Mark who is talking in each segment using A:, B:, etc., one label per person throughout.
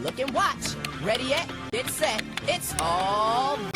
A: Look and watch. Ready yet? Get set. It's all back.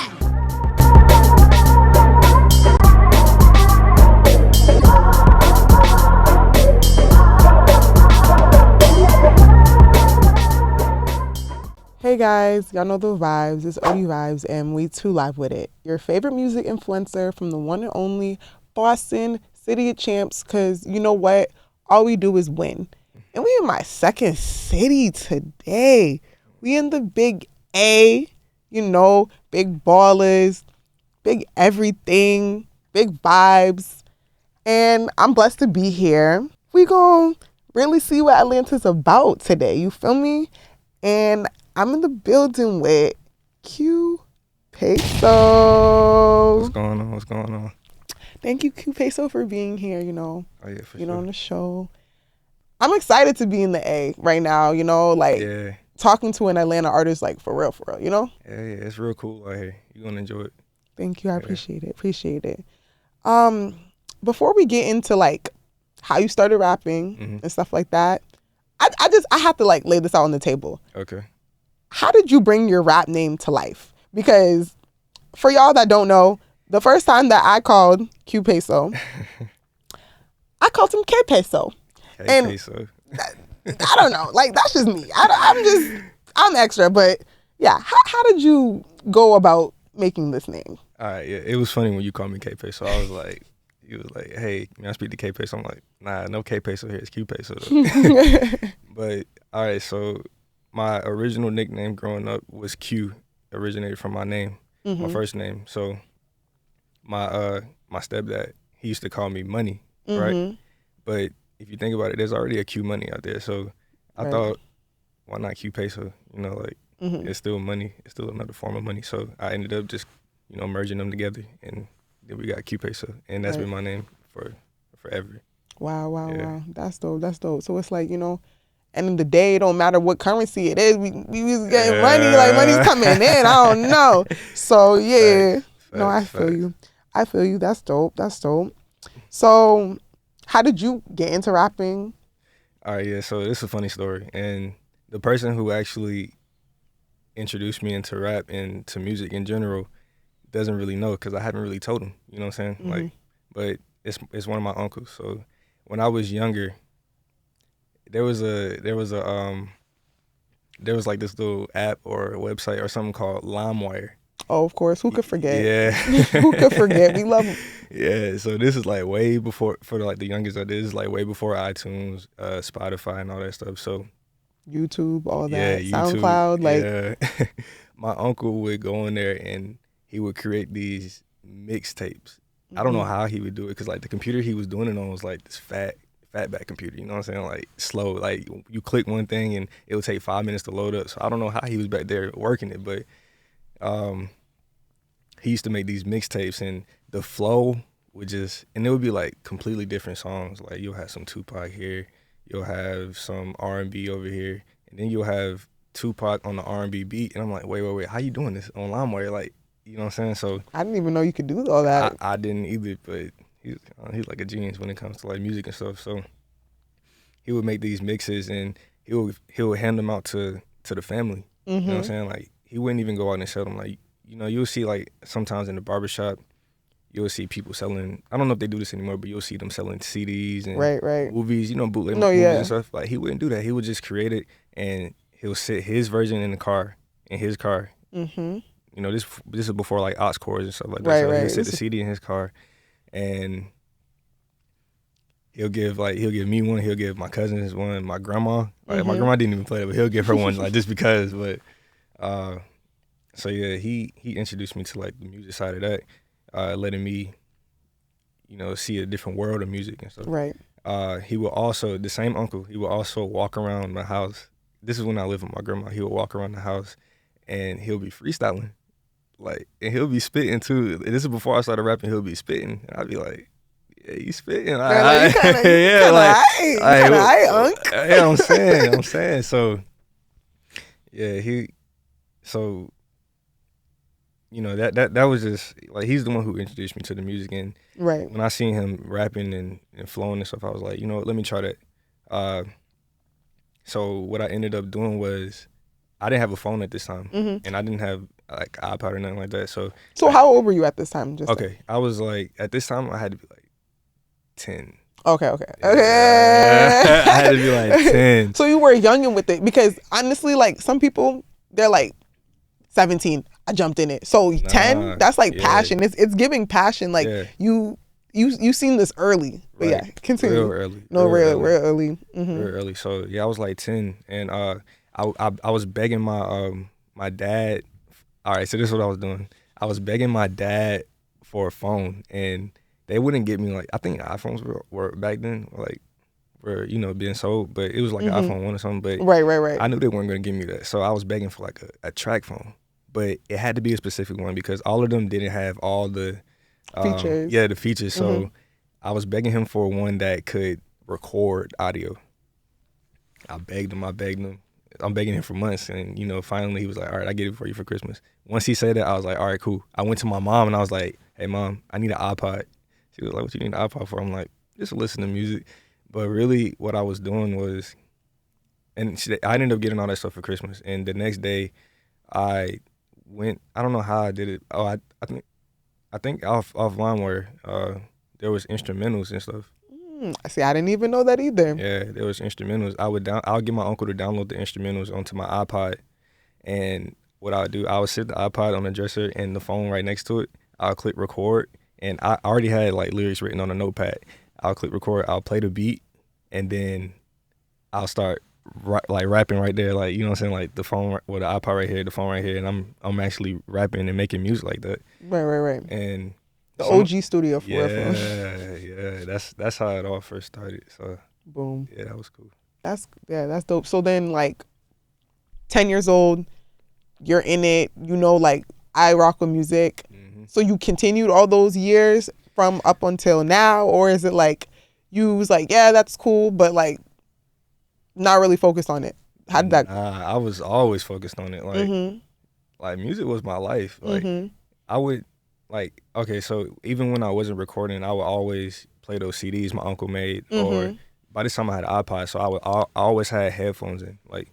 B: Hey guys, y'all know the vibes. It's OD Vibes and we too live with it. Your favorite music influencer from the one and only Boston, City of Champs, because you know what? All we do is win. And we in my second city today. We in the big A, you know, big ballers, big everything, big vibes. And I'm blessed to be here. We gonna really see what Atlanta's about today. You feel me? And I'm in the building with Q Peso.
C: What's going on? What's going on?
B: Thank you, Q Peso, for being here, you know.
C: Oh, yeah, for
B: you
C: sure.
B: know, on the show. I'm excited to be in the A right now, you know, like talking to an Atlanta artist, like for real, you know?
C: Yeah, it's real cool out here. You're going to enjoy it.
B: Thank you. I appreciate it. Before we get into like how you started rapping and stuff like that, I have to like lay this out on the table.
C: Okay.
B: How did you bring your rap name to life? Because for y'all that don't know, the first time that I called Q Peso, I called him K Peso.
C: K Peso.
B: I don't know. Like, that's just me. I'm extra. But yeah, how did you go about making this name?
C: All right, yeah. It was funny when you called me K Peso. I was like, you was like, hey, can I speak to K Peso? I'm like, nah, no K Peso here. It's Q Peso. But all right, so my original nickname growing up was Q, originated from my name, my first name. So my stepdad, he used to call me Money, right? But if you think about it, there's already a Q Money out there. So I thought, why not Q Peso? You know, like it's still money. It's still another form of money. So I ended up just, you know, merging them together, and then we got Q Peso, and that's been my name for forever.
B: Wow. That's dope. So it's like, you know, end of the day, it don't matter what currency it is. We was getting money, like money's coming in. I don't know. So yeah. No, I feel you. That's dope. So how did you get into rapping?
C: All right, yeah. So this is a funny story, and the person who actually introduced me into rap and to music in general doesn't really know, because I haven't really told him. You know what I'm saying? Like, but it's one of my uncles. So when I was younger, there was like this little app or website or something called Limewire.
B: Oh, of course. Who could forget?
C: Yeah.
B: Who could forget? We love them.
C: Yeah. So this is like way before, for like the youngest of this, is like way before iTunes, Spotify, and all that stuff. So
B: YouTube, all that.
C: yeah, YouTube,
B: SoundCloud, like
C: yeah. My uncle would go in there and he would create these mixtapes. I don't know how he would do it, because like the computer he was doing it on was like this fatback computer, you know what I'm saying? Like slow, like you click one thing and it would take 5 minutes to load up. So I don't know how he was back there working it, but he used to make these mixtapes, and the flow would just, and it would be like completely different songs. Like you'll have some Tupac here, you'll have some R&B over here, and then you'll have Tupac on the R&B beat. And I'm like, wait, how you doing this on LimeWire? Like, you know what I'm saying? So
B: I didn't even know you could do all that.
C: I didn't either, but he's like a genius when it comes to like music and stuff. So he would make these mixes, and he would hand them out to the family. You know what I'm saying? Like he wouldn't even go out and sell them. Like, you know, you'll see like sometimes in the barbershop, you'll see people selling, I don't know if they do this anymore, but you'll see them selling CDs and movies, you know, bootleg movies and stuff. Like he wouldn't do that. He would just create it, and he'll sit his version in his car. You know, this is before like aux cords and stuff like that. So he'll sit the CD in his car, and he'll give me one, he'll give my cousins one, my grandma. Like my grandma didn't even play it, but he'll give her one, like just because. But so yeah, he introduced me to like the music side of that, letting me, you know, see a different world of music and stuff.
B: Right.
C: He would also, the same uncle, he would also walk around the house. This is when I lived with my grandma. He would walk around the house and he'll be freestyling. Like, and he'll be spitting too. And this is before I started rapping. He'll be spitting, and I'd be like, "Yeah, you spitting?
B: Yeah,
C: I'm saying. So, yeah, so, you know, that was just like, he's the one who introduced me to the music, and when I seen him rapping and flowing and stuff, I was like, you know what, let me try that. So what I ended up doing was I didn't have a phone at this time, and I didn't have like iPod or nothing like that. So
B: how old were you at this time? Just
C: okay, I was like at this time I had to be like 10.
B: Okay.
C: Yeah. I had to be like 10.
B: So you were youngin' with it, because honestly, like some people, they're like 17. I jumped in it. So 10, that's like passion. It's giving passion. Like you seen this early. But yeah, continue.
C: Real early.
B: No, real early.
C: Real early. So yeah, I was like 10, and I was begging my dad. All right, so this is what I was doing. I was begging my dad for a phone, and they wouldn't get me. Like, I think iPhones were back then, like, were, you know, being sold, but it was like an iPhone 1 or something. But
B: right.
C: I knew they weren't going to give me that, so I was begging for like a track phone, but it had to be a specific one because all of them didn't have all the
B: features.
C: Yeah, the features. So I was begging him for one that could record audio. I begged him. I'm begging him for months, and you know, finally he was like, "All right, I get it for you for Christmas." Once he said that, I was like, "All right, cool." I went to my mom and I was like, "Hey, mom, I need an iPod." She was like, "What you need an iPod for?" I'm like, "Just to listen to music." But really, what I was doing was, I ended up getting all that stuff for Christmas. And the next day, I went. I don't know how I did it. Oh, I think off Limewire, there was instrumentals and stuff.
B: See, I didn't even know that either.
C: Yeah, there was instrumentals. I would get my uncle to download the instrumentals onto my iPod, and what I would do, I would sit the iPod on the dresser and the phone right next to it. I'll click record, and I already had like lyrics written on a notepad. I'll click record. I'll play the beat, and then I'll start like rapping right there, like, you know what I'm saying, like the phone with the iPod right here, the phone right here, and I'm actually rapping and making music like that.
B: Right.
C: And
B: the OG studio for
C: real. Yeah. That's how it all first started. So
B: boom.
C: Yeah, that was cool.
B: That's dope. So then, like, 10 years old, you're in it. You know, like, I rock with music. So you continued all those years from up until now, or is it like you was like, yeah, that's cool, but like not really focused on it? How did that?
C: I was always focused on it. Like music was my life. Like I would. Like, okay, so even when I wasn't recording, I would always play those CDs my uncle made, or by this time I had an iPod, so I always had headphones in. Like,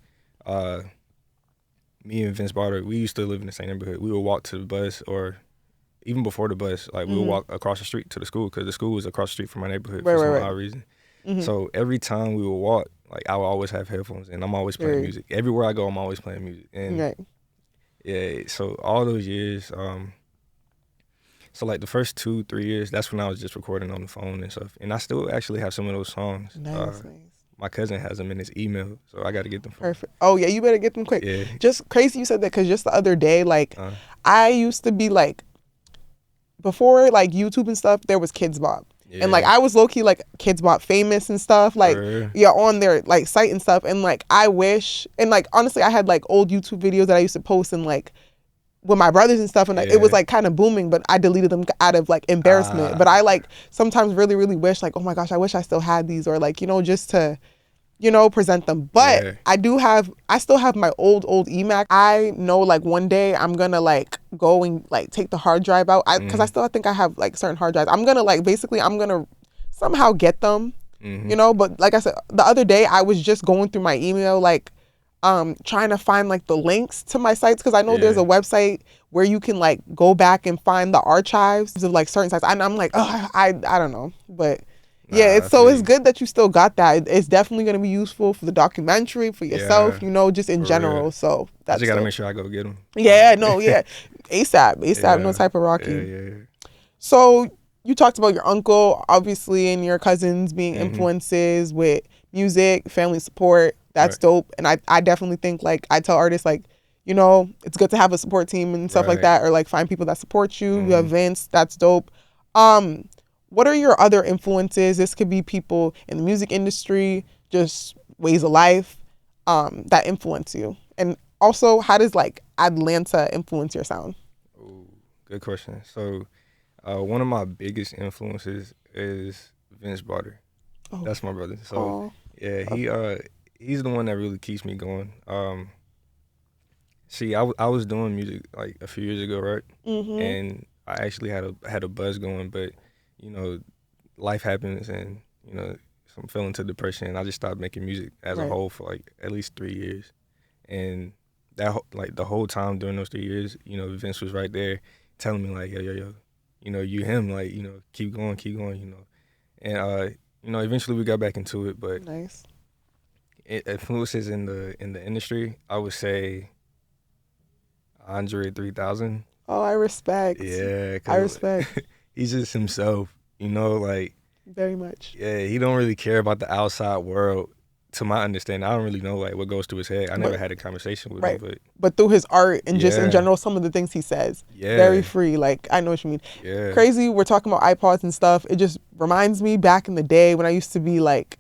C: me and Vince Barter, we used to live in the same neighborhood. We would walk to the bus, or even before the bus, like we would walk across the street to the school, because the school was across the street from my neighborhood for some odd reason. So every time we would walk, like I would always have headphones, and I'm always playing music. Everywhere I go, I'm always playing music. And yeah, so all those years. So like the first 2-3 years, that's when I was just recording on the phone and stuff. And I still actually have some of those songs.
B: Nice.
C: My cousin has them in his email, so I got to get them.
B: Perfect. Oh yeah, you better get them quick.
C: Yeah.
B: Just crazy you said that, because just the other day, like I used to be like, before like YouTube and stuff, there was Kids Bop. Yeah. And like I was low key like Kids Bop famous and stuff, like on their like site and stuff. And like I wish, and like honestly, I had like old YouTube videos that I used to post and like with my brothers and stuff, and it was like kind of booming, but I deleted them out of like embarrassment. But I like sometimes really wish like, oh my gosh, I wish I still had these, or like, you know, just to, you know, present them. But I still have my old eMac. I know like one day I'm gonna like go and like take the hard drive out, because I still think I have like certain hard drives. I'm gonna somehow get them, you know. But like I said, the other day I was just going through my email, like trying to find like the links to my sites, because I know there's a website where you can like go back and find the archives of like certain sites. And I'm like, oh, I don't know, but yeah, it's good that you still got that. It's definitely going to be useful for the documentary, for yourself, you know, just in general. Real. So that's, I
C: just got to make sure I go get them.
B: Yeah, no, yeah, ASAP, no type of rocky.
C: Yeah.
B: So you talked about your uncle, obviously, and your cousins being influences with music, family support. That's dope. And I definitely think, like, I tell artists, like, you know, it's good to have a support team and stuff like that, or like find people that support you. You have Vince, that's dope. What are your other influences? This could be people in the music industry, just ways of life, that influence you. And also, how does like Atlanta influence your sound?
C: Ooh, good question. So one of my biggest influences is Vince Barter. Oh. That's my brother. So yeah, he's the one that really keeps me going. See, I was doing music like a few years ago, right? And I actually had a buzz going, but you know, life happens, and you know, so I'm feeling into depression, and I just stopped making music as a whole for like at least 3 years. And like the whole time during those 3 years, you know, Vince was right there telling me like, yo, you know, you him, like, you know, keep going, you know. And you know, eventually we got back into it, but
B: Nice.
C: influences in the industry, I would say Andre 3000.
B: Oh, I respect.
C: Yeah,
B: I respect.
C: he's just himself, you know, like,
B: Very much.
C: yeah, he don't really care about the outside world. To my understanding, I don't really know like what goes through his head. I never had a conversation with him,
B: but through his art and just in
C: Yeah.
B: general, some of the things he says,
C: Yeah.
B: very free. Like, I know what you mean.
C: yeah,
B: Crazy. We're talking about iPods and stuff. It just reminds me back in the day when I used to be like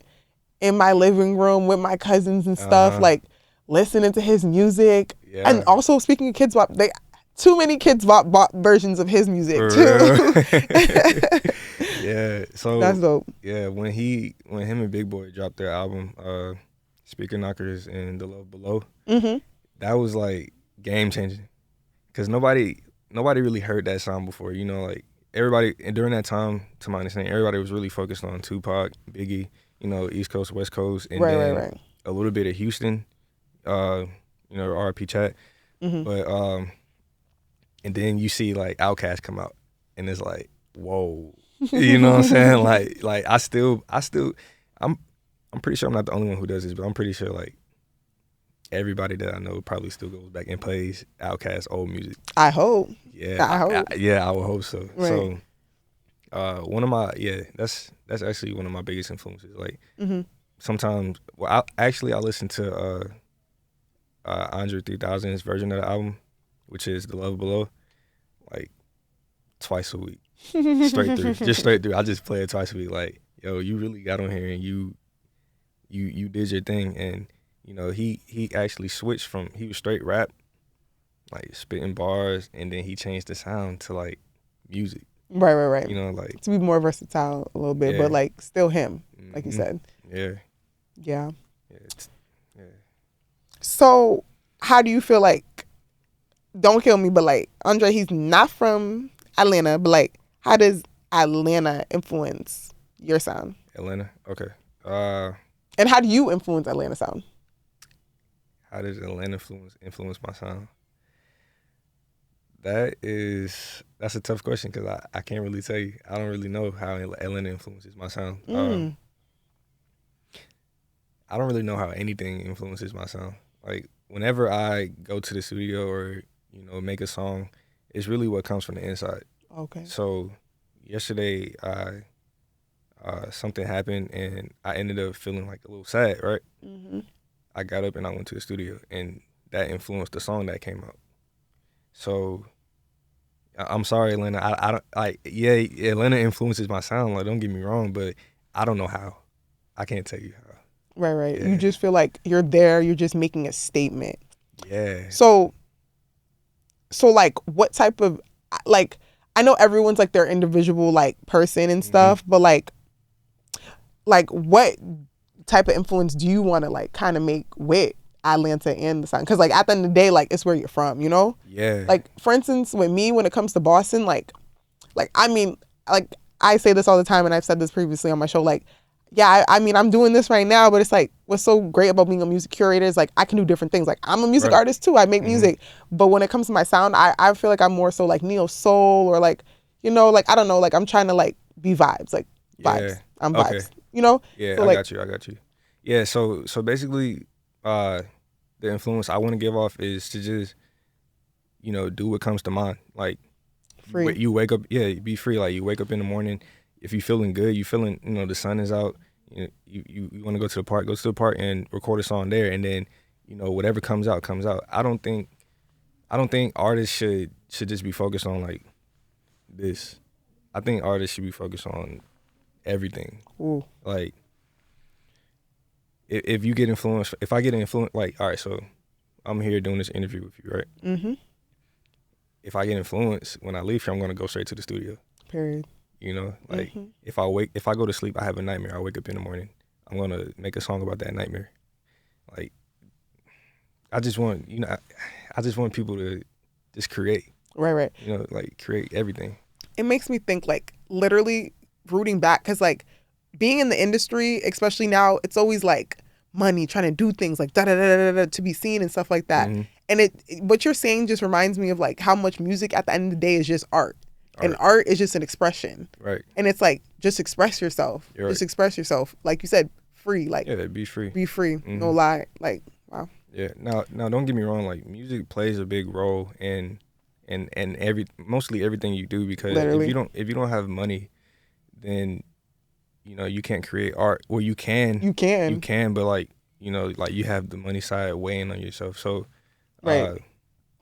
B: in my living room with my cousins and stuff, like listening to his music.
C: Yeah.
B: And also speaking of kids bop, too many kids bought versions of his music
C: For
B: too.
C: Yeah, so
B: That's dope.
C: yeah, when him and Big Boy dropped their album, Speaker Knockers and The Love Below, that was like game changing, because nobody really heard that song before. You know, like everybody, and during that time, to my understanding, everybody was really focused on Tupac, Biggie, you know, East Coast, West Coast, and then a little bit of Houston, you know, RP Chat, but and then you see like Outkast come out, and it's like, whoa. You know what I'm saying? Like I still I'm pretty sure I'm not the only one who does this, but I'm pretty sure like everybody that I know probably still goes back and plays Outkast old music.
B: I hope.
C: Yeah.
B: I hope.
C: I would hope so.
B: Right.
C: So one of my that's actually one of my biggest influences. Like sometimes I listen to Andre 3000's version of the album, which is The Love Below, like twice a week. Straight through. I just play it twice a week. Like, yo, you really got on here and you did your thing. And you know, he actually switched from, he was straight rap, like spitting bars, and then he changed the sound to like music.
B: Right.
C: You know, like
B: to be more versatile a little bit, but like still him, like you said.
C: Yeah.
B: Yeah.
C: Yeah.
B: So how do you feel like, don't kill me, but like Andre, he's not from Atlanta, but like how does Atlanta influence your sound?
C: Atlanta, okay.
B: And how do you influence Atlanta sound?
C: How does Atlanta influence my sound? That's a tough question, because I can't really tell you. I don't really know how Atlanta influences my sound. I don't really know how anything influences my sound. Like whenever I go to the studio or, you know, make a song, it's really what comes from the inside.
B: Okay.
C: So yesterday, something happened and I ended up feeling like a little sad, right? I got up and I went to the studio, and that influenced the song that came out. So I'm sorry, Atlanta. I don't like. Yeah, Atlanta influences my sound. Like, don't get me wrong, but I don't know how. I can't tell you how.
B: Right.
C: Yeah.
B: You just feel like you're there. You're just making a statement.
C: Yeah.
B: So like, what type of, like, I know everyone's like their individual like person and stuff, but like what type of influence do you want to like kind of make with Atlanta and the sound? Because like at the end of the day, like it's where you're from, you know?
C: Yeah.
B: Like for instance, with me, when it comes to Boston, like I mean, like I say this all the time, and I've said this previously on my show, like, yeah, I mean, I'm doing this right now, but it's like, what's so great about being a music curator is like I can do different things. Like I'm a music artist too. I make music, but when it comes to my sound, I feel like I'm more so like neo soul, or like, you know, like I don't know, like I'm trying to like be vibes, like vibes.
C: Yeah.
B: I'm vibes, you know?
C: Yeah,
B: so,
C: I got you. Yeah, so basically, the influence I want to give off is to just, you know, do what comes to mind. Like,
B: free.
C: You wake up, be free. Like, you wake up in the morning, if you feeling good, you feeling, you know, the sun is out, you want to go to the park, and record a song there, and then, you know, whatever comes out. I don't think artists should just be focused on like this. I think artists should be focused on everything.
B: Ooh.
C: Like, if you get influenced, if I get influenced, like, all right, so I'm here doing this interview with you, right? If I get influenced, when I leave here, I'm gonna go straight to the studio.
B: Period.
C: You know, like if I go to sleep, I have a nightmare. I wake up in the morning, I'm gonna make a song about that nightmare. Like, I just want people to just create.
B: Right.
C: You know, like create everything.
B: It makes me think like literally rooting back, because like being in the industry, especially now, it's always like money, trying to do things like da da da da da to be seen and stuff like that. And what you're saying just reminds me of like how much music at the end of the day is just art. And art is just an expression.
C: Right.
B: And it's like, just express yourself.
C: You're
B: just
C: right.
B: express yourself. Like you said, free. Like,
C: Yeah, be free.
B: Be free. No lie. Like, wow.
C: Yeah. Now, don't get me wrong. Like, music plays a big role in mostly everything you do, because
B: Literally.
C: if you don't have money, then you can't create art. Well, you can, but like like you have the money side weighing on yourself. So,
B: Right.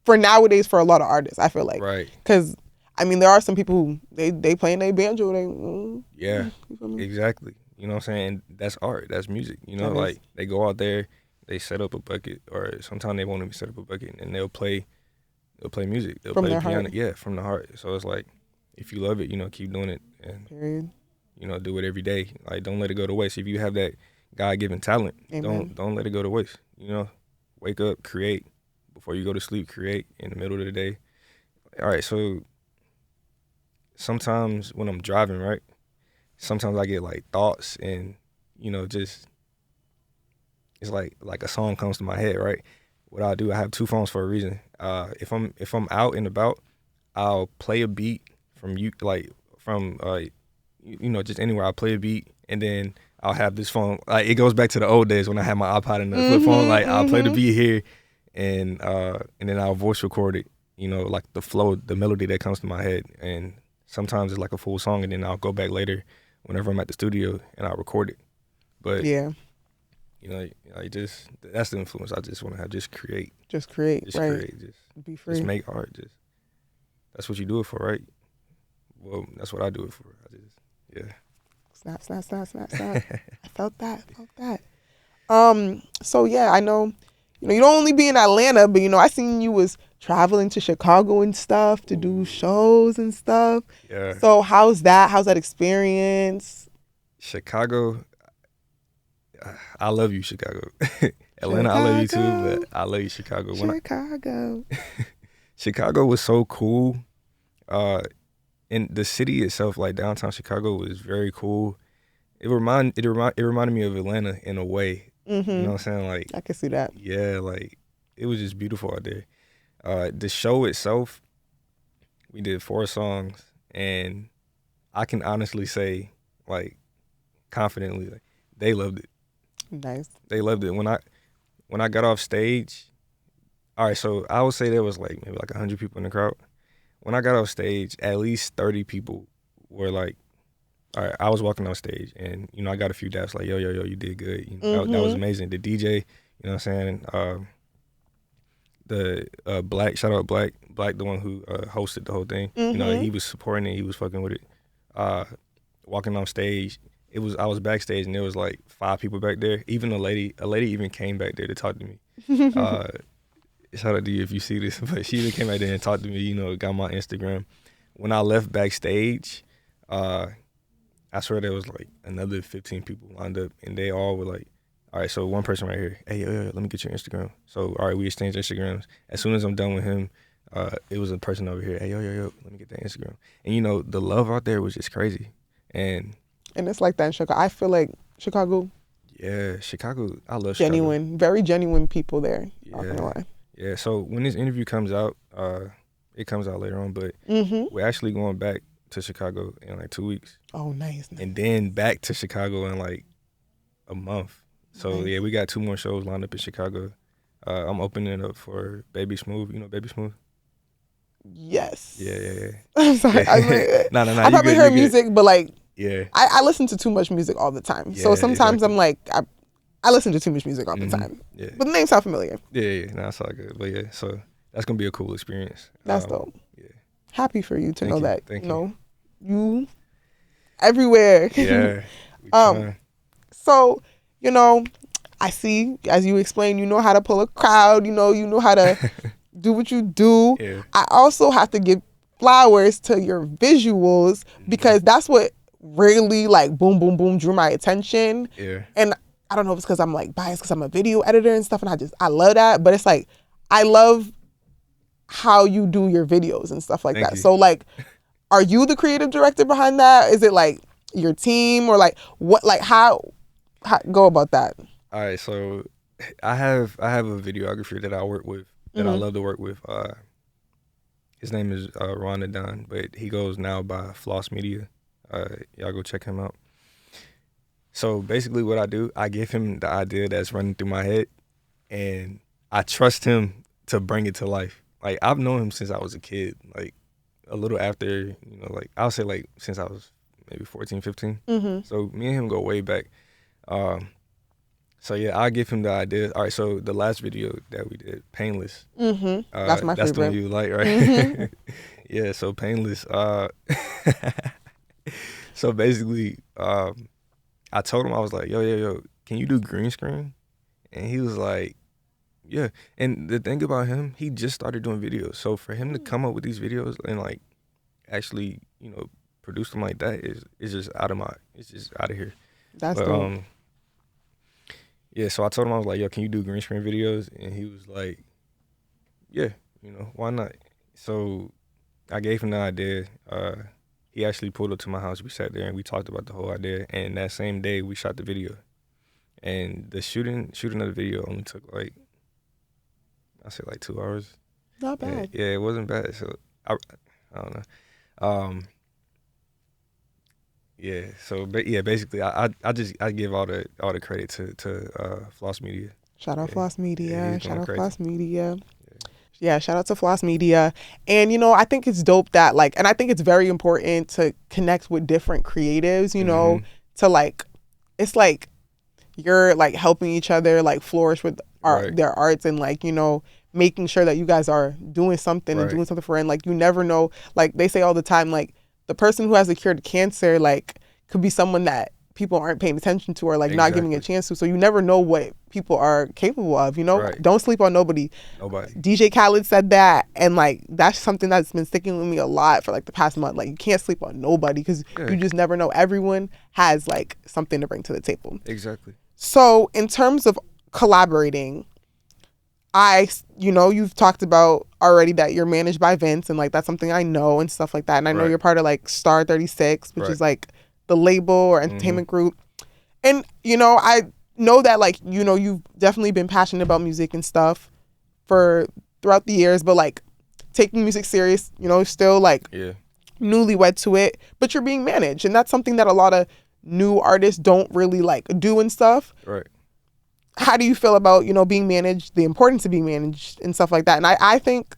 B: For nowadays, for a lot of artists, I feel like,
C: right.
B: Because I mean, there are some people who they playing their banjo.
C: Yeah,
B: you feel me?
C: exactly. You know what I'm saying? That's art. That's music. Like they go out there, they set up a bucket, or sometimes they won't even set up a bucket, and they'll play music. They'll
B: From
C: play
B: their
C: piano.
B: heart.
C: Yeah, from the heart. So it's like, if you love it, keep doing it, and
B: Period.
C: do it every day. Like, don't let it go to waste. If you have that God-given talent,
B: Amen.
C: don't let it go to waste. Wake up, create before you go to sleep. Create in the middle of the day. All right, so sometimes when I'm driving, right, sometimes I get like thoughts, and just it's like a song comes to my head, right? What I do, I have two phones for a reason. If I'm out and about, I'll play a beat from just anywhere. I'll play a beat, and then I'll have this phone. Like, it goes back to the old days when I had my iPod and the flip phone. Like, I'll play the beat here, and then I'll voice record it. Like the flow, the melody that comes to my head, and sometimes it's like a full song, and then I'll go back later whenever I'm at the studio and I'll record it. But
B: Yeah.
C: That's the influence I just want to have. Just create.
B: Just create.
C: Just
B: right.
C: create.
B: Be free.
C: Just make art. That's what you do it for, right? Well, that's what I do it for.
B: Snap. I felt that. So yeah, I know, you don't only be in Atlanta, but I seen you was traveling to Chicago and stuff to do shows and stuff.
C: Yeah.
B: So how's that experience?
C: Chicago, I love you, Chicago. Atlanta, I love you too, but I love you, Chicago. Chicago was so cool. And the city itself, like downtown Chicago, was very cool. It reminded me of Atlanta in a way.
B: Mm-hmm.
C: You know what I'm saying? Like,
B: I can see that.
C: Yeah, like, it was just beautiful out there. The show itself, we did 4 songs, and I can honestly say, like, confidently, like, they loved it.
B: Nice.
C: They loved it. When I got off stage, all right, so I would say there was like maybe like 100 people in the crowd. When I got off stage, at least 30 people were like, all right, I was walking on stage, and I got a few daps like, yo, you did good. That was amazing. The DJ, you know what I'm saying? The Black, shout out Black, the one who hosted the whole thing. He was supporting it. He was fucking with it. Walking on stage, I was backstage, and there was like 5 people back there. Even a lady even came back there to talk to me. Shout out to you if you see this, but she even came back there and talked to me. Got my Instagram. When I left backstage, I swear there was like another 15 people lined up, and they all were like, all right, so one person right here, hey, yo, let me get your Instagram. So, all right, we exchanged Instagrams. As soon as I'm done with him, it was a person over here, hey, yo, let me get that Instagram. And, the love out there was just crazy. And
B: it's like that in Chicago. I feel like Chicago.
C: Yeah, Chicago, I love
B: genuine,
C: Chicago.
B: Very genuine people there.
C: Yeah.
B: Not gonna lie.
C: Yeah, so when this interview comes out, it comes out later on, but we're actually going back to Chicago in like 2 weeks.
B: Oh, nice.
C: And then back to Chicago in like a month. So
B: nice.
C: Yeah, we got 2 more shows lined up in Chicago. I'm opening it up for Baby Smooth. You know Baby Smooth?
B: Yes.
C: Yeah.
B: I'm sorry.
C: No.
B: I probably heard music, but like,
C: yeah,
B: I listen to too much music all the time.
C: Yeah,
B: so sometimes
C: exactly.
B: I'm like, I listen to too much music all the time.
C: Yeah.
B: But the name sound familiar.
C: Yeah. No, it's all good. But yeah, so that's gonna be a cool experience.
B: That's dope.
C: Yeah.
B: Happy for you to know that.
C: Thank
B: you everywhere.
C: Yeah.
B: So, I see, as you explained, you know how to pull a crowd, you know how to do what you do.
C: Yeah.
B: I also have to give flowers to your visuals because that's what really like boom, boom, boom drew my attention.
C: Yeah.
B: And I don't know if it's because I'm like biased because I'm a video editor and stuff, and I love that. But it's like, I love how you do your videos and stuff like
C: Thank
B: that.
C: you.
B: So like, are you the creative director behind that? Is it like your team or like what, like how go about that?
C: All right, so I have a videographer that I work with. that I love to work with. His name is Ron Don, but he goes now by Floss Media. Y'all go check him out. So basically what I do, I give him the idea that's running through my head, and I trust him to bring it to life. Like, I've known him since I was a kid, like a little after, like I'll say like since I was maybe 14, 15. So me and him go way back. So yeah, I give him the idea. All right, so the last video that we did, Painless.
B: That's my
C: That's the one
B: favorite.
C: you like, right? Yeah, so Painless. So basically, I told him, I was like, yo, can you do green screen? And he was like, yeah. And the thing about him, he just started doing videos. So for him to come up with these videos and like actually, produce them like that is just it's just out of here.
B: That's
C: But
B: dope.
C: yeah, so I told him, I was like, yo, can you do green screen videos? And he was like, yeah, why not? So I gave him the idea. He actually pulled up to my house. We sat there and we talked about the whole idea. And that same day, we shot the video. And the shooting of the video only took like, I say like 2 hours.
B: Not bad.
C: Yeah, it wasn't bad. So I don't know. Yeah. So yeah, basically, I give all the credit to Floss Media.
B: Shout out Floss
C: Yeah,
B: Media.
C: he's
B: Shout
C: going
B: out
C: crazy.
B: Floss Media. Yeah, shout out to Floss Media. And, I think it's dope that, like, and I think it's very important to connect with different creatives, to, like, it's like you're, like, helping each other, like, flourish with their arts and, like, making sure that you guys are doing something and doing something for it. And, like, you never know, like, they say all the time, like, the person who has a cure to cancer, like, could be someone that people aren't paying attention to or like not giving a chance to. So you never know what people are capable of, Don't sleep on nobody. DJ Khaled said that, and like that's something that's been sticking with me a lot for like the past month. Like, you can't sleep on nobody because you just never know. Everyone has like something to bring to the table.
C: Exactly.
B: So in terms of collaborating, you've talked about already that you're managed by Vince, and like that's something I know and stuff like that. And I know you're part of like Star 36, which is like the label or entertainment group. And, I know that like, you've definitely been passionate about music and stuff throughout the years, but like taking music serious, still like newlywed to it, but you're being managed. And that's something that a lot of new artists don't really like do and stuff.
C: Right.
B: How do you feel about, being managed, the importance of being managed and stuff like that? And I think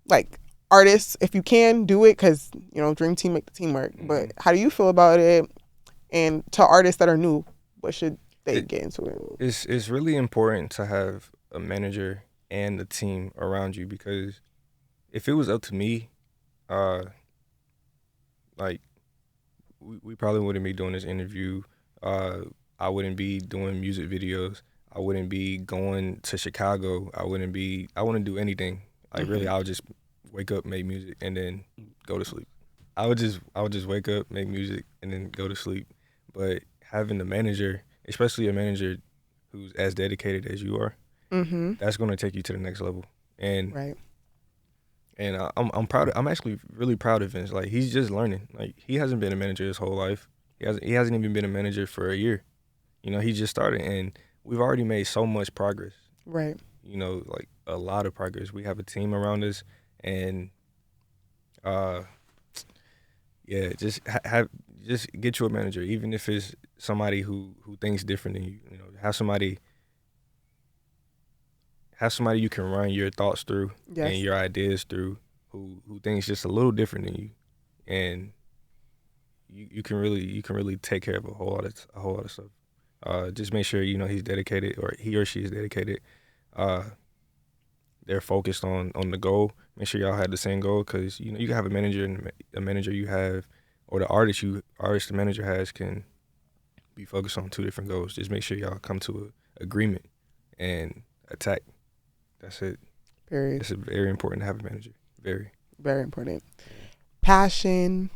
B: like artists, if you can do it, because, dream team make the team work. But how do you feel about it? And to artists that are new, what should they get into it?
C: It's really important to have a manager and a team around you, because if it was up to me, like we probably wouldn't be doing this interview. I wouldn't be doing music videos. I wouldn't be going to Chicago. I wouldn't do anything. Like really, I would just wake up, make music, and then go to sleep. I would just wake up, make music, and then go to sleep. But having a manager, especially a manager who's as dedicated as you are, that's going to take you to the next level. And I'm proud. I'm actually really proud of Vince. Like, he's just learning. Like, he hasn't been a manager his whole life. He hasn't even been a manager for a year. He just started, and we've already made so much progress.
B: Right.
C: Like a lot of progress. We have a team around us, and just just get you a manager, even if it's somebody who thinks different than you. Have somebody you can run your thoughts through and your ideas through, who thinks just a little different than you, and you can really take care of a whole lot of stuff. Just make sure he's dedicated, or he or she is dedicated. They're focused on the goal. Make sure y'all have the same goal, because you can have a manager, and the manager you have, or the artist the manager has, can be focused on two different goals. Just make sure y'all come to an agreement and attack. That's it.
B: Period.
C: It's very important to have a manager. Very.
B: Very important. Passion,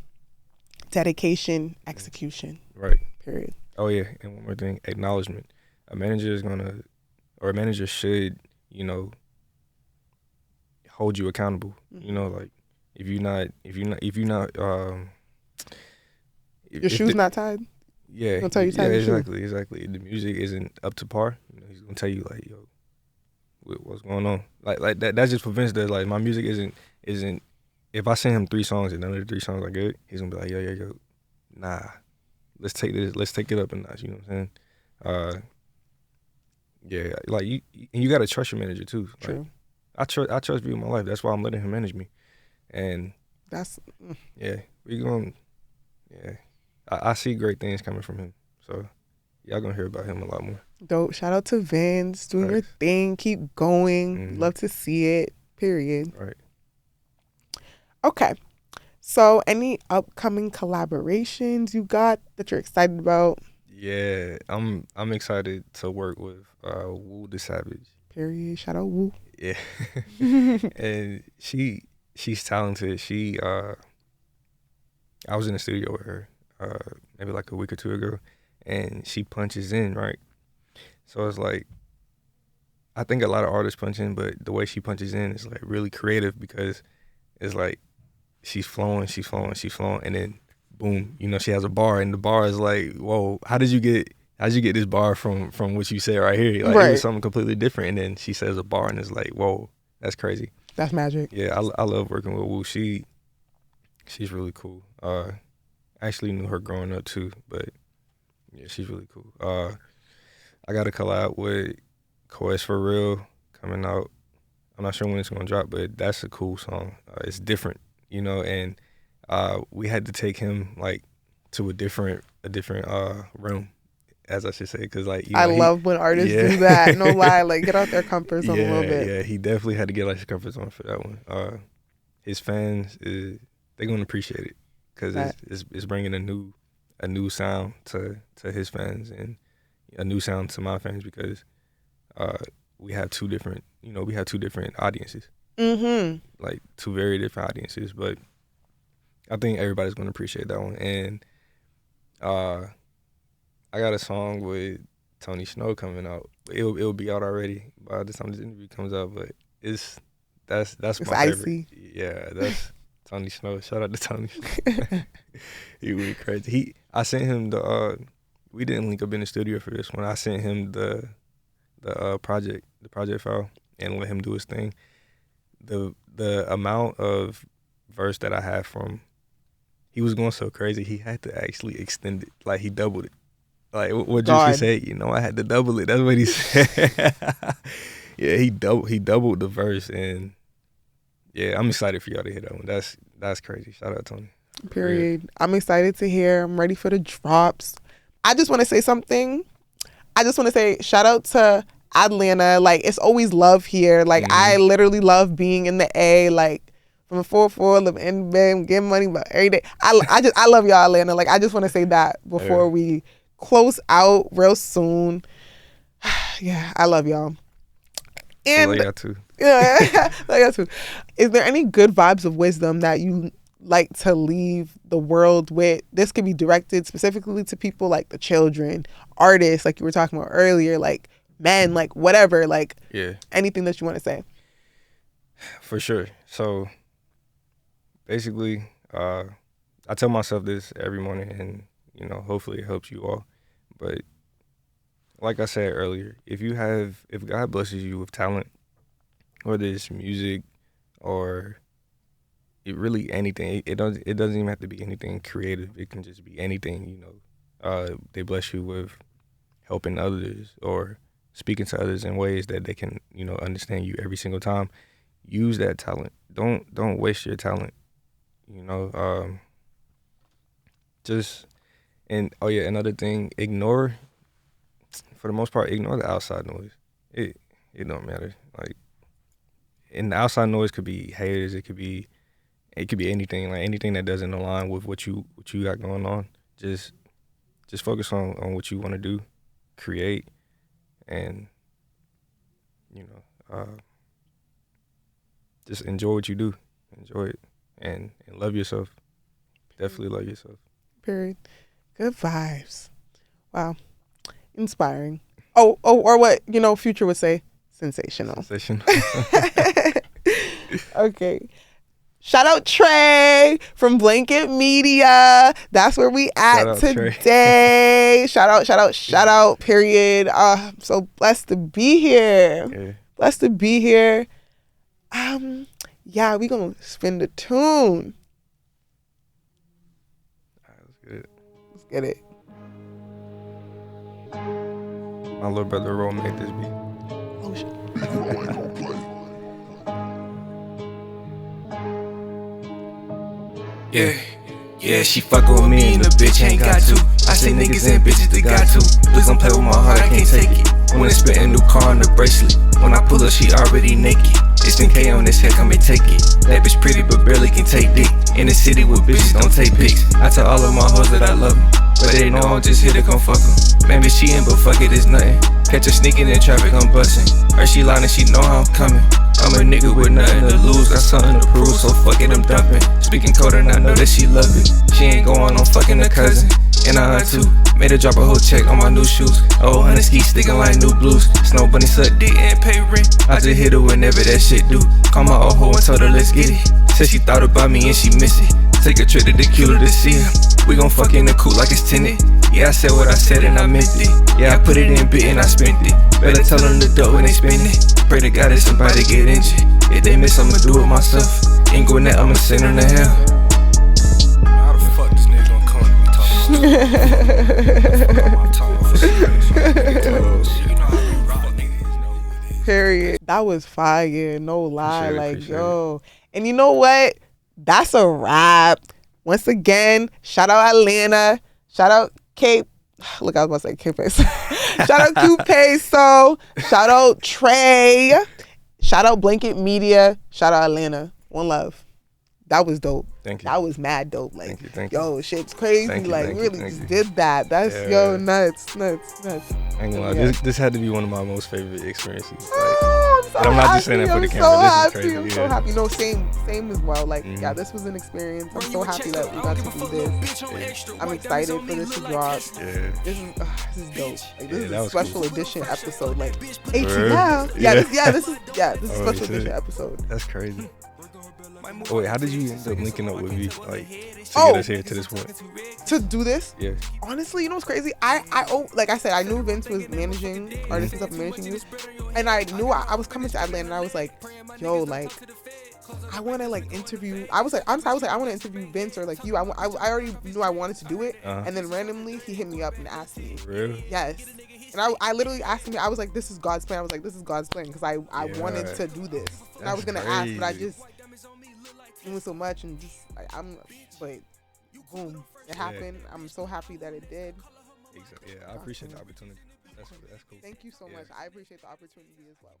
B: dedication, execution.
C: Right.
B: Period.
C: Oh yeah, and one more thing, acknowledgement. A manager should, hold you accountable. Like if you're not
B: your shoes not tied.
C: Yeah,
B: he's gonna tell you tied your shoe.
C: exactly. If the music isn't up to par, he's gonna tell you like, yo, with what's going on. Like that just prevents that. Like my music isn't. If I send him 3 songs and none of the 3 songs are good, he's gonna be like, yo, nah, let's take it up a notch. You know what I'm saying? Yeah, like you gotta trust your manager too.
B: True.
C: Like, I trust you in my life. That's why I'm letting him manage me. And
B: that's
C: yeah, we going. Yeah, I see great things coming from him. So y'all gonna hear about him a lot more.
B: dope. Shout out to Vince doing your thing. Keep going. Love to see it. Period.
C: Right.
B: Okay. So any upcoming collaborations you got that you're excited about?
C: Yeah, I'm excited to work with Woo the Savage.
B: Period. Shout out Woo.
C: Yeah. And she's talented. I was in the studio with her maybe like a week or 2 ago, and she punches in, right? So it's like, I think a lot of artists punch in, but the way she punches in is like really creative, because it's like she's flowing, and then boom, you know, she has a bar, and the bar is like, whoa, how'd you get this bar from what you said right here? Like,
B: right.
C: It was something completely different, and then she says a bar, and it's like, whoa, that's crazy.
B: That's magic.
C: Yeah, I love working with Woo. She's really cool. I actually knew her growing up too, but yeah, she's really cool. I got a collab with Quest for Real coming out. I'm not sure when it's gonna drop, but that's a cool song. It's different, you know, and we had to take him like to a different room, as I should say, because like, you know,
B: I love when artists do that. No lie, like get out their comfort zone a little bit.
C: Yeah, he definitely had to get like his comfort zone for that one. His fans they're gonna appreciate it, because it's bringing a new sound to his fans, and a new sound to my fans, because we have 2 different audiences. Like 2 very different audiences, but I think everybody's gonna appreciate that one. And I got a song with Tony Snow coming out. It'll be out already by the time this interview comes out, but that's
B: It's
C: my
B: icy.
C: favorite. Yeah, that's Tony Snow. Shout out to Tony Snow. He went crazy. I sent him we didn't link up in the studio for this one. I sent him the project file, and let him do his thing. The amount of verse that I had from, he was going so crazy, he had to actually extend it. Like, he doubled it. Like, what Juicy said, you know, I had to double it. That's what he said. Yeah, he doubled the verse, and yeah, I'm excited for y'all to hear that one. That's crazy. Shout out, Tony.
B: Period. Yeah. I'm excited to hear. I'm ready for the drops. I just want to say something. I just want to say shout out to Atlanta. Like, it's always love here. Like, I literally love being in the A. Like, from 4-4, live in bed, get money, but every day. I love y'all, Atlanta. Like, I just want to say that before we close out real soon. Yeah, I love y'all. And
C: I love y'all too.
B: Yeah, I love y'all too. Is there any good vibes of wisdom that you like to leave the world with? This could be directed specifically to people like the children, artists, like you were talking about earlier, like men, like whatever, like anything that you want to say.
C: For sure. So basically, I tell myself this every morning, and you know, hopefully it helps you all. But like I said earlier, if God blesses you with talent, whether it's music or really anything, it doesn't even have to be anything creative. It can just be anything, you know. They bless you with helping others or speaking to others in ways that they can, you know, understand you every single time. Use that talent. Don't waste your talent. You know, another thing, for the most part, ignore the outside noise. It don't matter. Like, and the outside noise could be haters. It could be anything. Like, anything that doesn't align with what you got going on. Just focus on what you want to do, create, and you know, just enjoy what you do. Enjoy it, and love yourself. Definitely love yourself.
B: Period. Good vibes. Wow. Inspiring. Oh, or what, you know, Future would say, sensational. Okay. Shout out Trey from Blankit Media. That's where we at today. Shout out, period. I'm so blessed to be here.
C: Yeah.
B: Blessed to be here. Yeah, we gonna spin the tune.
C: All right, let's get it.
B: Let's get it.
C: My little brother Ro made this beat.
B: Oh shit.
D: Yeah, she fuckin' with me and the bitch ain't got to. I say niggas and bitches that got to. Please don't play with my heart, I can't take it. When I spit a new car on the bracelet, when I pull up, she already naked. It's 10K on this head, come and take it. That bitch pretty but barely can take dick. In the city with bitches, don't take pics. I tell all of my hoes that I love them, but they know I'm just here to come fuck them. Man, bitch, she in, but fuck it, it's nothing. Catch her sneaking in traffic, I'm bustin'. Her she lying, she know how I'm coming. I'm a nigga with nothing to lose, got something to prove, so fuck it, I'm dumping. Speaking code and I know that she love it. She ain't going on fucking her cousin, and I too. Made her drop a whole check on my new shoes. Oh, 100 ski sticking like new blues. Snow bunny suck dick and pay rent. I just hit her whenever that shit do. Call my old hoe and told her let's get it. Said she thought about me and she miss it. Take a trip to the Q to see her. We gon' fuck in the coupe like it's tinted. Yeah, I said what I said and I meant it. Yeah, I put it in bit and I spent it. Better tell them the dough when they spend it. Pray to God that somebody get injured. If they miss, I'ma do it myself. Ain't going that, I'ma send them to hell. How the fuck this nigga gonna come to me talking
B: Period. That was fire, no lie.
C: Appreciate
B: yo. And you know what? That's a wrap. Once again, shout out Atlanta. Shout out Cape. Look, I was about to say Q Peso. Shout out Q Peso. Shout out Trey. Shout out Blankit Media. Shout out Atlanta. One love. That was dope.
C: Thank you.
B: That was mad dope. Like,
C: Thank you.
B: yo, shit's crazy.
C: Thank you,
B: like,
C: thank you,
B: really
C: thank
B: just
C: you.
B: did that. That's,
C: Yeah.
B: nuts.
C: I ain't gonna lie,
B: Yeah.
C: this had to be one of my most favorite experiences. Like,
B: Oh, I'm so
C: and I'm not just saying
B: happy.
C: that for the
B: I'm
C: camera.
B: so
C: This is
B: happy.
C: crazy.
B: I'm so
C: Yeah.
B: happy. No, same as well. Like,
C: Mhm.
B: yeah, this was an experience. I'm so happy that we got to do this. I'm excited for this to drop.
C: Yeah.
B: This is dope. Like, this
C: Yeah,
B: is
C: that
B: a
C: was
B: special
C: cool.
B: edition episode. Like, 18
C: Word?
B: now.
C: Yeah.
B: This is a
C: Oh,
B: special
C: shit.
B: edition episode.
C: That's crazy. Oh, wait, how did you end up linking up with me, like, to
B: Oh.
C: get us here to this point?
B: To do this,
C: Yeah.
B: honestly, you know what's crazy? Like I said, I knew Vince was managing artists and stuff, managing you, and I knew I was coming to Atlanta, and I was like, yo, like, I want to like interview. I was like, I want to interview Vince or like you. I already knew I wanted to do it, and then randomly he hit me up and asked me.
C: Really?
B: Yes. And I literally asked him. I was like, this is God's plan. I was like, this is God's plan because I
C: Yeah.
B: wanted to do this. And I was
C: That's
B: gonna ask, but I
C: crazy.
B: just doing so much and just like but boom, it happened. I'm so happy that it did.
C: Exactly. Yeah, I appreciate the opportunity. That's cool.
B: Thank you so
C: Yeah.
B: much. I appreciate the opportunity as well.